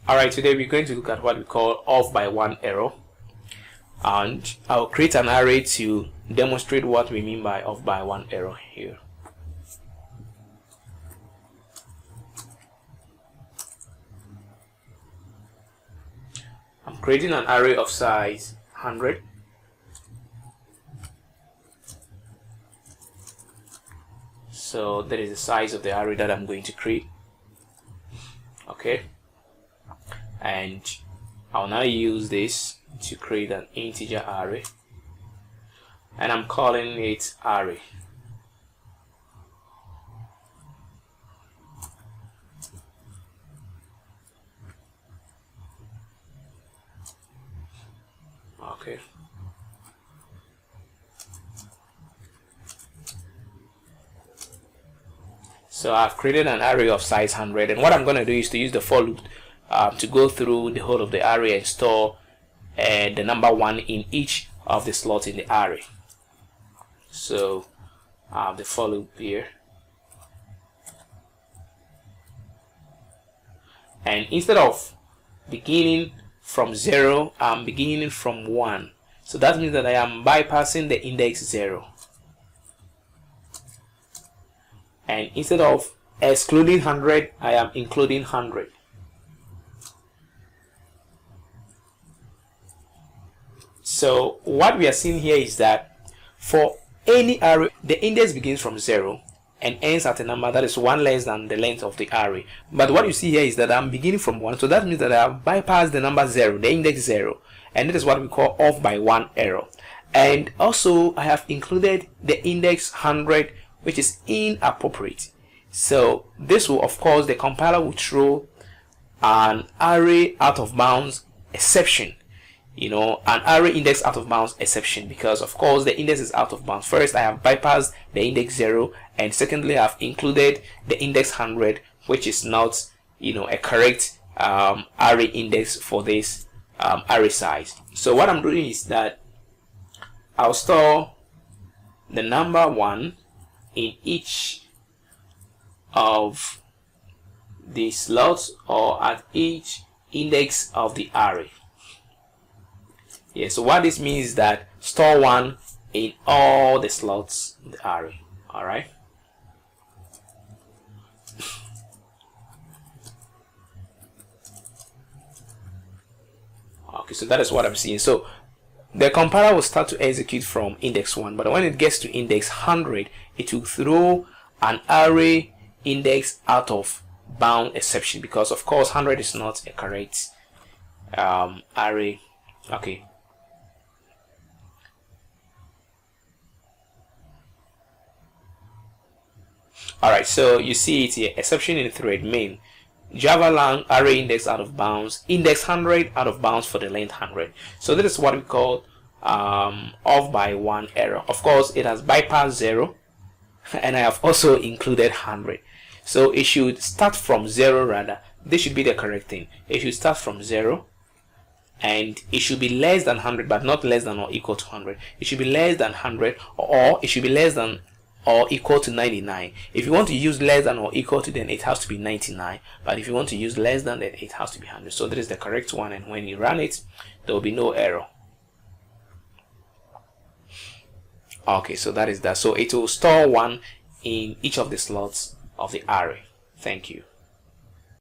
Alright, today we're going to look at what we call off by one error, and I'll create an array to demonstrate what we mean by off by one error here. I'm creating an array of size 100. So that is the size of the array that I'm going to create. Okay, and I'll now use this to create an integer array, and I'm calling it array. Okay. So I've created an array of size 100, and what I'm going to do is to use the for loop to go through the whole of the array and store the number 1 in each of the slots in the array. So I have the for loop here, and instead of beginning from 0, I'm beginning from 1. So that means that I am bypassing the index 0. And instead of excluding 100, I am including 100. So what we are seeing here is that for any array, the index begins from 0 and ends at a number that is 1 less than the length of the array. But what you see here is that I'm beginning from 1, so that means that I have bypassed the number 0, the index 0, and that is what we call off by one error. And also I have included the index 100, which is inappropriate. So this will, of course, the compiler will throw an array out of bounds exception, an array index out of bounds exception, because of course the index is out of bounds. First, I have bypassed the index 0, and secondly, I have included the index 100, which is not a correct array index for this array size. So what I'm doing is that I'll store the number 1 in each of the slots, or at each index of the array. Yeah, so what this means is that store 1 in all the slots in the array. Alright. Okay, so that is what I'm seeing. So the compiler will start to execute from index 1, but when it gets to index 100, it will throw an array index out of bound exception, because of course 100 is not a correct array. Okay. Alright, so you see it here, exception in thread main, Java lang array index out of bounds, index 100 out of bounds for the length 100. So this is what we call off by one error. Of course, it has bypassed 0, and I have also included 100. So it should start from 0 rather. This should be the correct thing. It should start from 0, and it should be less than 100, but not less than or equal to 100. It should be less than 100, or it should be less than or equal to 99. If you want to use less than or equal to, then it has to be 99. But if you want to use less than, then it has to be 100. So that is the correct one, and when you run it, there will be no error. Okay, so that is that. So it will store 1 in each of the slots of the array. Thank you.